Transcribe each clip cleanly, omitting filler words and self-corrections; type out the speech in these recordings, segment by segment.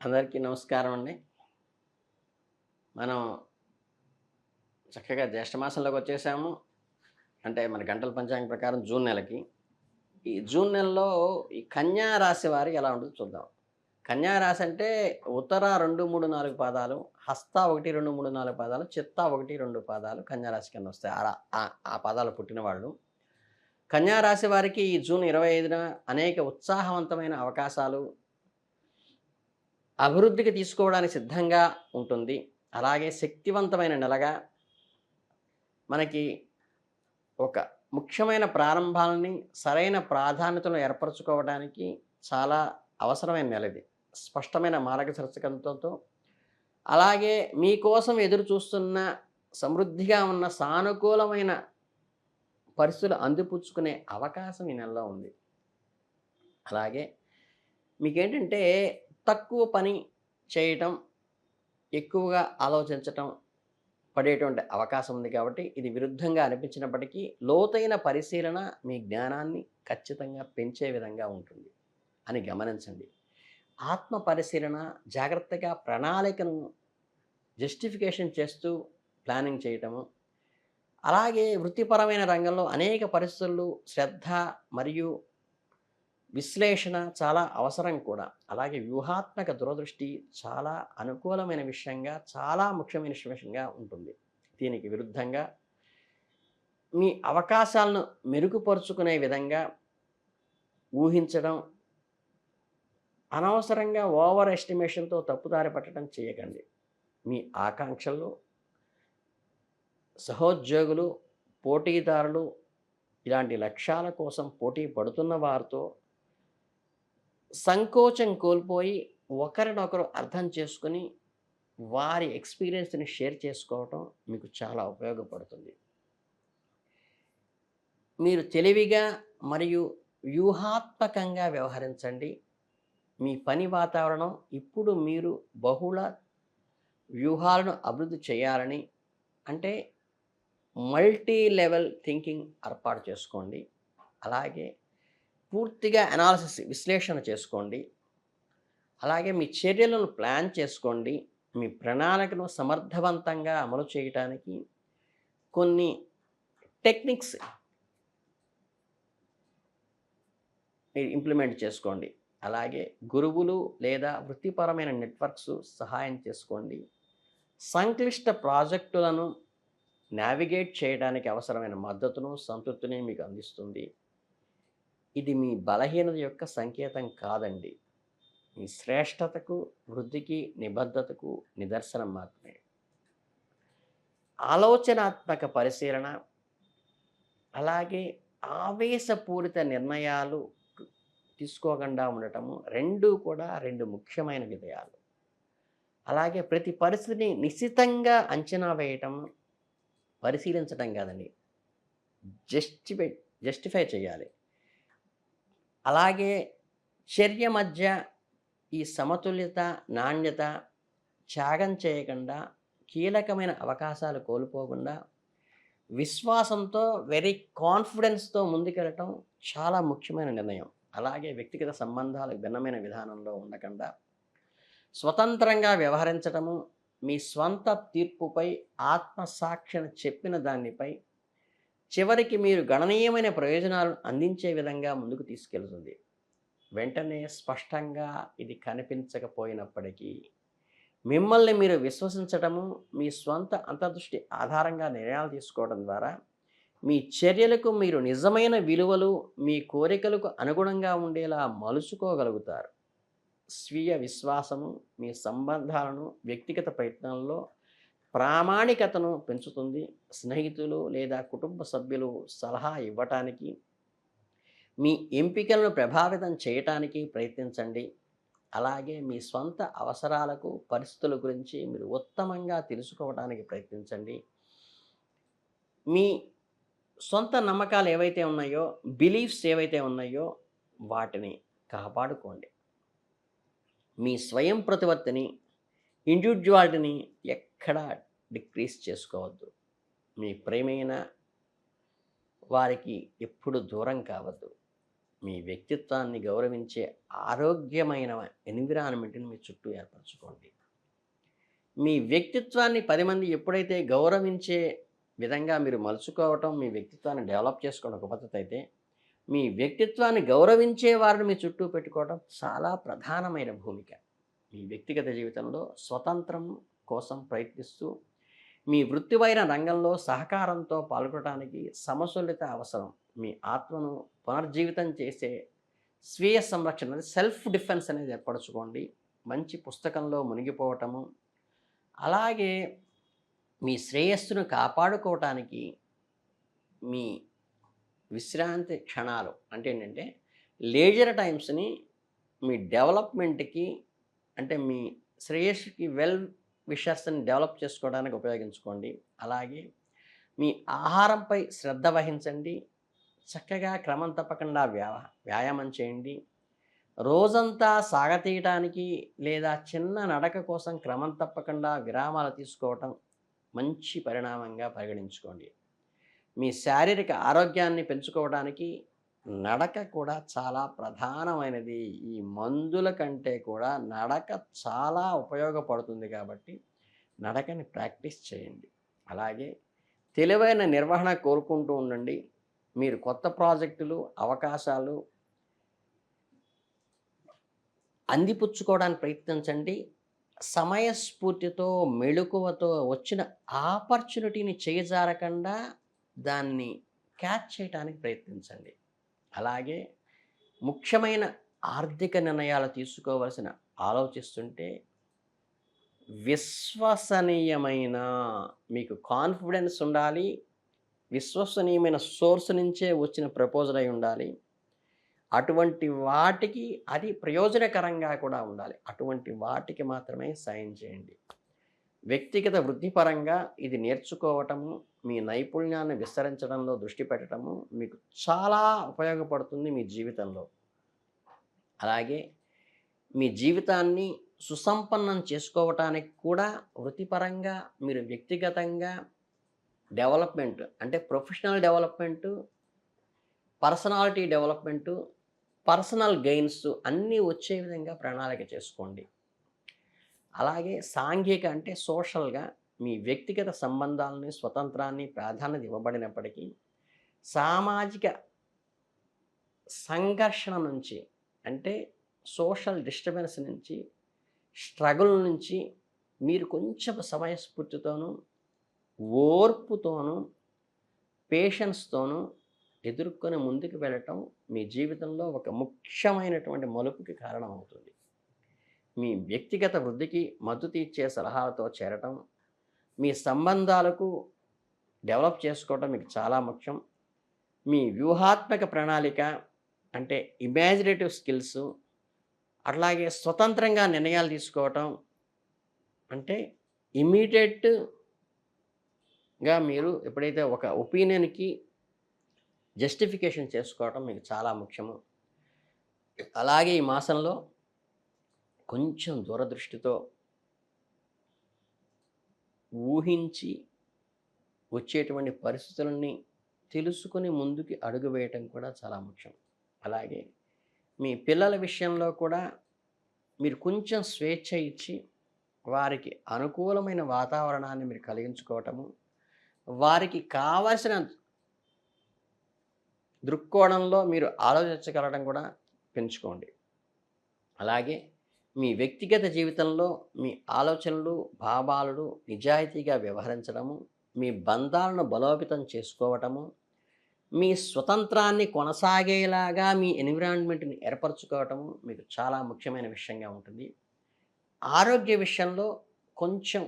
అందరికీ నమస్కారం అండి. మనం చక్కగా జ్యేష్ఠ మాసంలోకి వచ్చేసాము. అంటే మన గంటల పంచాంగం ప్రకారం జూన్ నెలకి. ఈ జూన్ నెలలో ఈ కన్యా రాశి వారికి ఎలా ఉంటుందో చూద్దాం. కన్యా రాశి అంటే ఉత్తర 2, 3, 4 పాదాలు, హస్త 1, 2, 3, 4 పాదాలు, చిత్త 1, 2 పాదాలు కన్యా రాశి కింద వస్తాయి. ఆ పాదాలు పుట్టిన వాళ్ళు. కన్యా రాశి వారికి ఈ జూన్ 25న అనేక ఉత్సాహవంతమైన అవకాశాలు అభివృద్ధికి తీసుకోవడానికి సిద్ధంగా ఉంటుంది. అలాగే శక్తివంతమైన నెలగా మనకి ఒక ముఖ్యమైన ప్రారంభాలని సరైన ప్రాధాన్యతను ఏర్పరచుకోవడానికి చాలా అవసరమైన నెల ఇది. స్పష్టమైన మార్గదర్శకత్వంతో అలాగే మీకోసం ఎదురు చూస్తున్న సమృద్ధిగా ఉన్న సానుకూలమైన పరిస్థితులు అందిపుచ్చుకునే అవకాశం ఈ నెలలో ఉంది. అలాగే మీకేంటంటే తక్కువ పని చేయటం, ఎక్కువగా ఆలోచించటం పడేటువంటి అవకాశం ఉంది కాబట్టి ఇది విరుద్ధంగా అనిపించినప్పటికీ లోతైన పరిశీలన మీ జ్ఞానాన్ని ఖచ్చితంగా పెంచే విధంగా ఉంటుంది అని గమనించండి. ఆత్మ పరిశీలన జాగ్రత్తగా ప్రణాళికను జస్టిఫికేషన్ చేస్తూ ప్లానింగ్ చేయటము, అలాగే వృత్తిపరమైన రంగంలో అనేక పరిస్థితులు శ్రద్ధ మరియు విశ్లేషణ చాలా అవసరం కూడా. అలాగే వ్యూహాత్మక దూరదృష్టి చాలా అనుకూలమైన విషయంగా, చాలా ముఖ్యమైన విషయంగా ఉంటుంది. దీనికి విరుద్ధంగా మీ అవకాశాలను మెరుగుపరుచుకునే విధంగా ఊహించడం, అనవసరంగా ఓవర్ ఎస్టిమేషన్తో తప్పుదారి పట్టడం చేయకండి. మీ ఆకాంక్షలు, సహోద్యోగులు, పోటీదారులు ఇలాంటి లక్ష్యాల కోసం పోటీ పడుతున్న వారితో సంకోచం కోల్పోయి ఒకరినొకరు అర్థం చేసుకుని వారి ఎక్స్పీరియన్స్ని షేర్ చేసుకోవటం మీకు చాలా ఉపయోగపడుతుంది. మీరు తెలివిగా మరియు వ్యూహాత్మకంగా వ్యవహరించండి. మీ పని వాతావరణం ఇప్పుడు మీరు బహుళ వ్యూహాలను అభివృద్ధి చేయాలని అంటే మల్టీ లెవెల్ థింకింగ్ ఏర్పాటు చేసుకోండి. అలాగే పూర్తిగా అనాలిసిస్ విశ్లేషణ చేసుకోండి. అలాగే మీ చర్యలను ప్లాన్ చేసుకోండి. మీ ప్రణాళికను సమర్థవంతంగా అమలు చేయడానికి కొన్ని టెక్నిక్స్ మీరు ఇంప్లిమెంట్ చేసుకోండి. అలాగే గురువులు లేదా వృత్తిపరమైన నెట్వర్క్స్ సహాయం చేసుకోండి. సంక్లిష్ట ప్రాజెక్టులను నావిగేట్ చేయడానికి అవసరమైన మద్దతును, సంతృప్తిని మీకు అందిస్తుంది. ఇది మీ బలహీనత యొక్క సంకేతం కాదండి. మీ శ్రేష్టతకు, వృద్ధికి, నిబద్ధతకు నిదర్శనం మాత్రమే. ఆలోచనాత్మక పరిశీలన, అలాగే ఆవేశపూరిత నిర్ణయాలు తీసుకోకుండా ఉండటము రెండూ కూడా రెండు ముఖ్యమైన విషయాలు. అలాగే ప్రతి పరిస్థితిని నిశితంగా అంచనా వేయటం, పరిశీలించటం కాదండి, జస్టిఫై చేయాలి. అలాగే చర్య మధ్య ఈ సమతుల్యత, నాణ్యత త్యాగం చేయకుండా కీలకమైన అవకాశాలు కోల్పోకుండా విశ్వాసంతో వెరీ కాన్ఫిడెన్స్తో ముందుకెళ్ళటం చాలా ముఖ్యమైన నిర్ణయం. అలాగే వ్యక్తిగత సంబంధాలు భిన్నమైన విధానంలో ఉండకుండా స్వతంత్రంగా వ్యవహరించటము, మీ స్వంత తీర్పుపై ఆత్మసాక్షిని చెప్పిన దానిపై చివరికి మీరు గణనీయమైన ప్రయోజనాలను అందించే విధంగా ముందుకు తీసుకెళ్తుంది. వెంటనే స్పష్టంగా ఇది కనిపించకపోయినప్పటికీ మిమ్మల్ని మీరు విశ్వసించటము, మీ స్వంత అంతర్దృష్టి ఆధారంగా నిర్ణయాలు తీసుకోవడం ద్వారా మీ చర్యలకు మీరు నిజమైన విలువలు, మీ కోరికలకు అనుగుణంగా ఉండేలా మలుచుకోగలుగుతారు. స్వీయ విశ్వాసము మీ సంబంధాలను వ్యక్తిగత ప్రయత్నాల్లో ప్రామాణికతను పెంచుతుంది. స్నేహితులు లేదా కుటుంబ సభ్యులు సలహా ఇవ్వటానికి, మీ ఎంపికలను ప్రభావితం చేయటానికి ప్రయత్నించండి. అలాగే మీ స్వంత అవసరాలకు, పరిస్థితుల గురించి మీరు ఉత్తమంగా తెలుసుకోవడానికి ప్రయత్నించండి. మీ సొంత నమ్మకాలు ఏవైతే ఉన్నాయో, బిలీఫ్స్ ఏవైతే ఉన్నాయో వాటిని కాపాడుకోండి. మీ స్వయం ప్రతిపత్తిని, ఇండివిజువాలిటీని ఎక్కడా డిక్రీజ్ చేసుకోవద్దు. మీ ప్రేమైన వారికి ఎప్పుడు దూరం కావద్దు. మీ వ్యక్తిత్వాన్ని గౌరవించే ఆరోగ్యమైన ఎన్విరాన్మెంట్ని మీ చుట్టూ ఏర్పరచుకోండి. మీ వ్యక్తిత్వాన్ని 10 మంది ఎప్పుడైతే గౌరవించే విధంగా మీరు మలుచుకోవటం, మీ వ్యక్తిత్వాన్ని డెవలప్ చేసుకోవడం ఒక పద్ధతి అయితే, మీ వ్యక్తిత్వాన్ని గౌరవించే వారిని మీ చుట్టూ పెట్టుకోవడం చాలా ప్రధానమైన భూమిక. మీ వ్యక్తిగత జీవితంలో స్వతంత్రం కోసం ప్రయత్నిస్తూ, మీ వృత్తిపైన రంగంలో సహకారంతో పాల్గొనడానికి సమతుల్యత అవసరం. మీ ఆత్మను పునర్జీవితం చేసే స్వీయ సంరక్షణ అనేది సెల్ఫ్ డిఫెన్స్ అనేది ఏర్పరచుకోండి. మంచి పుస్తకంలో మునిగిపోవటము, అలాగే మీ శ్రేయస్సును కాపాడుకోవటానికి మీ విశ్రాంతి క్షణాలు అంటే ఏంటంటే లేజర్ టైమ్స్ని మీ డెవలప్మెంట్కి, అంటే మీ శ్రేయస్సుకి విషర్స్ని డెవలప్ చేసుకోవడానికి ఉపయోగించుకోండి. అలాగే మీ ఆహారంపై శ్రద్ధ వహించండి. చక్కగా క్రమం తప్పకుండా వ్యాయామం చేయండి. రోజంతా సాగతీయటానికి లేదా చిన్న నడక కోసం క్రమం తప్పకుండా విరామాలు తీసుకోవటం మంచి పరిణామంగా పరిగణించుకోండి. మీ శారీరక ఆరోగ్యాన్ని పెంచుకోవడానికి నడక కూడా చాలా ప్రధానమైనది. ఈ మందుల కంటే కూడా నడక చాలా ఉపయోగపడుతుంది కాబట్టి నడకని ప్రాక్టీస్ చేయండి. అలాగే తెలివైన నిర్వహణ కోరుకుంటూ ఉండండి. మీరు కొత్త ప్రాజెక్టులు, అవకాశాలు అందిపుచ్చుకోవడానికి ప్రయత్నించండి. సమయస్ఫూర్తితో, మెళకువతో వచ్చిన ఆపర్చునిటీని చేజారకుండా దాన్ని క్యాచ్ చేయడానికి ప్రయత్నించండి. అలాగే ముఖ్యమైన ఆర్థిక నిర్ణయాలు తీసుకోవలసిన ఆలోచిస్తుంటే విశ్వసనీయమైన, మీకు కాన్ఫిడెన్స్ ఉండాలి. విశ్వసనీయమైన సోర్స్ నుంచే వచ్చిన ప్రపోజల్ అయి ఉండాలి. అటువంటి వాటికి అది ప్రయోజనకరంగా కూడా ఉండాలి. అటువంటి వాటికి మాత్రమే సైన్ చేయండి. వ్యక్తిగత వృద్ధిపరంగా ఇది నేర్చుకోవటము, మీ నైపుణ్యాన్ని విస్తరించడంలో దృష్టి పెట్టడము మీకు చాలా ఉపయోగపడుతుంది మీ జీవితంలో. అలాగే మీ జీవితాన్ని సుసంపన్నం చేసుకోవటానికి కూడా వృత్తిపరంగా మీరు వ్యక్తిగతంగా డెవలప్మెంట్ అంటే professional development, personality development, personal gains అన్నీ వచ్చే విధంగా ప్రణాళిక చేసుకోండి. అలాగే సాంఘిక అంటే సోషల్గా మీ వ్యక్తిగత సంబంధాలని, స్వతంత్రాన్ని ప్రాధాన్యత ఇవ్వబడినప్పటికీ సామాజిక సంఘర్షణ నుంచి, అంటే సోషల్ డిస్టర్బెన్స్ నుంచి, స్ట్రగుల్ నుంచి మీరు కొంచెం సమయస్ఫూర్తితోనూ, ఓర్పుతోనూ, పేషెన్స్తోనూ ఎదుర్కొని ముందుకు వెళ్ళటం మీ జీవితంలో ఒక ముఖ్యమైనటువంటి మలుపుకి కారణమవుతుంది. మీ వ్యక్తిగత వృద్ధికి మద్దతు ఇచ్చే సలహాలతో చేరటం, మీ సంబంధాలకు డెవలప్ చేసుకోవటం మీకు చాలా ముఖ్యం. మీ వ్యూహాత్మక ప్రణాళిక అంటే ఇమాజినేటివ్ స్కిల్స్, అట్లాగే స్వతంత్రంగా నిర్ణయాలు తీసుకోవటం, అంటే ఇమ్మీడియట్గా మీరు ఎప్పుడైతే ఒక ఒపీనియన్కి జస్టిఫికేషన్ చేసుకోవటం మీకు చాలా ముఖ్యము. అలాగే ఈ మాసంలో కొంచెం దూరదృష్టితో ఊహించి వచ్చేటువంటి పరిస్థితులని తెలుసుకొని ముందుకి అడుగు వేయటం కూడా చాలా ముఖ్యం. అలాగే మీ పిల్లల విషయంలో కూడా మీరు కొంచెం స్వేచ్ఛ ఇచ్చి వారికి అనుకూలమైన వాతావరణాన్ని మీరు కలిగించుకోవటము, వారికి కావలసిన దృక్కోణంలో మీరు ఆలోచించగలగడం కూడా పెంచుకోండి. అలాగే మీ వ్యక్తిగత జీవితంలో మీ ఆలోచనలు, భావాలు నిజాయితీగా వ్యవహరించడము, మీ బంధాలను బలోపేతం చేసుకోవటము, మీ స్వతంత్రాన్ని కొనసాగేలాగా మీ ఎన్విరాన్మెంట్ని ఏర్పరచుకోవటము మీకు చాలా ముఖ్యమైన విషయంగా ఉంటుంది. ఆరోగ్య విషయంలో కొంచెం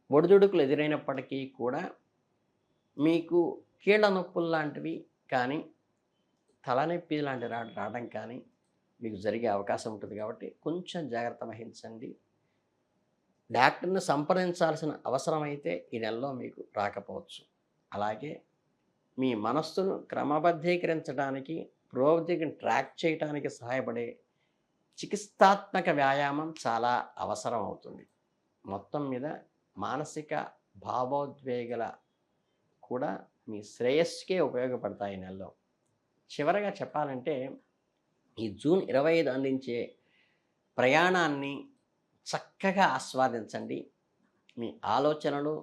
ఒడిదుడుకులు ఎదురైనప్పటికీ కూడా మీకు కీళ్ళ నొప్పులు లాంటివి కానీ, తలనొప్పి లాంటివి రావడం కానీ మీకు జరిగే అవకాశం ఉంటుంది. కాబట్టి కొంచెం జాగ్రత్త వహించండి. డాక్టర్ని సంప్రదించాల్సిన అవసరం అయితే ఈ నెలలో మీకు రాకపోవచ్చు. అలాగే మీ మనస్సును క్రమబద్ధీకరించడానికి, పురోగతిని ట్రాక్ చేయడానికి సహాయపడే చికిత్సాత్మక వ్యాయామం చాలా అవసరం అవుతుంది. మొత్తం మీద మానసిక భావోద్వేగాల కూడా మీ శ్రేయస్సుకే ఉపయోగపడతాయి ఈ నెలలో. చివరగా చెప్పాలంటే ఈ జూన్ 25 అందించే ప్రయాణాన్ని చక్కగా ఆస్వాదించండి. మీ ఆలోచనలు,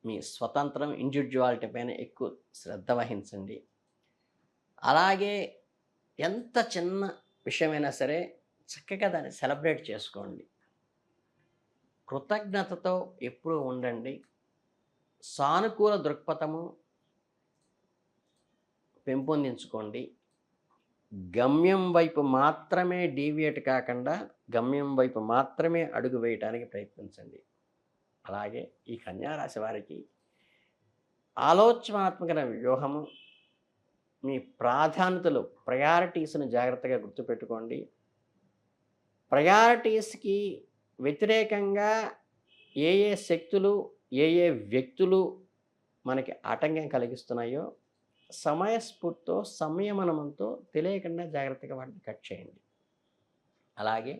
మీ స్వతంత్రం, ఇండివిడ్యువాలిటీ పైన ఎక్కువ శ్రద్ధ వహించండి. అలాగే ఎంత చిన్న విషయమైనా సరే చక్కగా దాన్ని సెలబ్రేట్ చేసుకోండి. కృతజ్ఞతతో ఎప్పుడూ ఉండండి. సానుకూల దృక్పథము పెంపొందించుకోండి. గమ్యం వైపు మాత్రమే డీవియేట్ కాకుండా గమ్యం వైపు మాత్రమే అడుగు వేయటానికి ప్రయత్నించండి. అలాగే ఈ కన్యా రాశి వారికి ఆలోచనాత్మక వ్యూహము, మీ ప్రాధాన్యతలు, ప్రయారిటీస్‌ని జాగ్రత్తగా గుర్తుపెట్టుకోండి. ప్రయారిటీస్‌కి వ్యతిరేకంగా ఏ ఏ శక్తులు, ఏ ఏ వ్యక్తులు మనకి ఆటంకం కలిగిస్తున్నాయో సమయస్ఫూర్తితో, సంయమనంతో తెలియకుండా జాగ్రత్తగా వాటిని కట్ చేయండి. అలాగే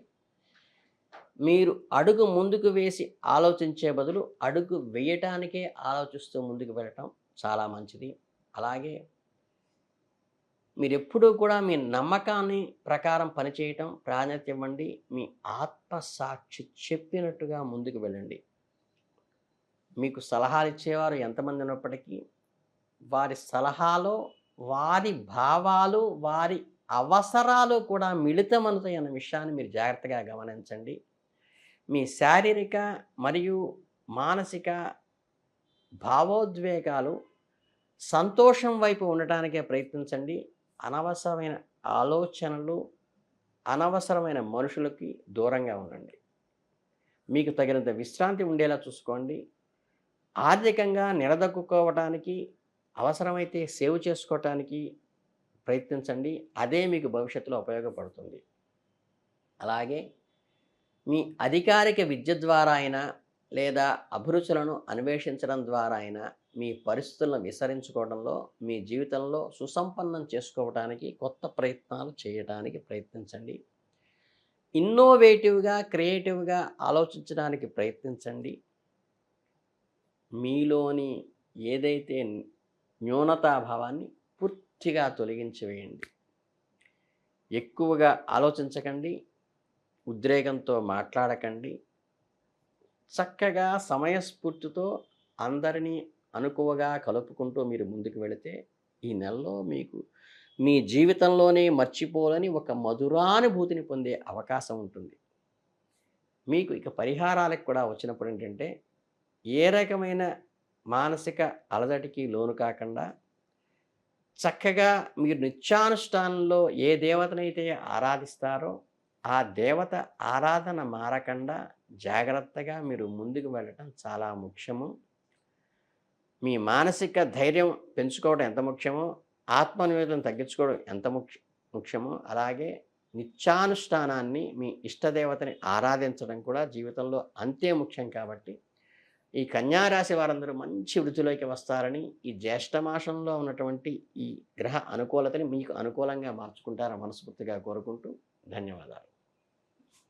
మీరు అడుగు ముందుకు వేసి ఆలోచించే బదులు అడుగు వేయటానికే ఆలోచిస్తూ ముందుకు వెళ్ళటం చాలా మంచిది. అలాగే మీరెప్పుడూ కూడా మీ నమ్మకాన్ని ప్రకారం పనిచేయటం ప్రాధాన్యత ఇవ్వండి. మీ ఆత్మసాక్షి చెప్పినట్టుగా ముందుకు వెళ్ళండి. మీకు సలహాలు ఇచ్చేవారు ఎంతమంది ఉన్నప్పటికీ వారి సలహాలో వారి భావాలు, వారి అవసరాలు కూడా మిళితమవుతాయన్న విషయాన్ని మీరు జాగ్రత్తగా గమనించండి. మీ శారీరక మరియు మానసిక భావోద్వేగాలు సంతోషం వైపు ఉండటానికే ప్రయత్నించండి. అనవసరమైన ఆలోచనలు, అనవసరమైన మనుషులకి దూరంగా ఉండండి. మీకు తగినంత విశ్రాంతి ఉండేలా చూసుకోండి. ఆర్థికంగా నిలదొక్కుకోవటానికి, అవసరమైతే సేవ్ చేసుకోవటానికి ప్రయత్నించండి. అదే మీకు భవిష్యత్తులో ఉపయోగపడుతుంది. అలాగే మీ అధికారిక విద్య ద్వారా అయినా లేదా అభిరుచులను అన్వేషించడం ద్వారా అయినా మీ పరిస్థితులను విస్తరించుకోవడంలో, మీ జీవితంలో సుసంపన్నం చేసుకోవటానికి కొత్త ప్రయత్నాలు చేయడానికి ప్రయత్నించండి. ఇన్నోవేటివ్‌గా, క్రియేటివ్‌గా ఆలోచించడానికి ప్రయత్నించండి. మీలోని ఏదైతే న్యూనతాభావాన్ని పూర్తిగా తొలగించి వేయండి. ఎక్కువగా ఆలోచించకండి. ఉద్రేకంతో మాట్లాడకండి. చక్కగా సమయస్ఫూర్తితో అందరినీ అనుకువగా కలుపుకుంటూ మీరు ముందుకు వెళితే ఈ నెలలో మీకు మీ జీవితంలోనే మర్చిపోలేని ఒక మధురానుభూతిని పొందే అవకాశం ఉంటుంది. మీకు ఇక పరిహారాలకు కూడా వచ్చినప్పుడు ఏంటంటే ఏ రకమైన మానసిక అలజడికి లోను కాకుండా చక్కగా మీరు నిత్యానుష్ఠానంలో ఏ దేవతనైతే ఆరాధిస్తారో ఆ దేవత ఆరాధన మారకుండా జాగ్రత్తగా మీరు ముందుకు వెళ్ళటం చాలా ముఖ్యము. మీ మానసిక ధైర్యం పెంచుకోవడం ఎంత ముఖ్యమో, ఆత్మనివేదన తగ్గించుకోవడం ఎంత ముఖ్యమో, అలాగే నిత్యానుష్ఠానాన్ని మీ ఇష్టదేవతని ఆరాధించడం కూడా జీవితంలో అంతే ముఖ్యం. కాబట్టి ఈ కన్యా రాశి వారందరూ మంచి వృద్ధిలోకి వస్తారని, ఈ జ్యేష్ఠ మాసంలో ఉన్నటువంటి ఈ గ్రహ అనుకూలతని మీకు అనుకూలంగా మార్చుకుంటారని మనస్ఫూర్తిగా కోరుకుంటూ ధన్యవాదాలు.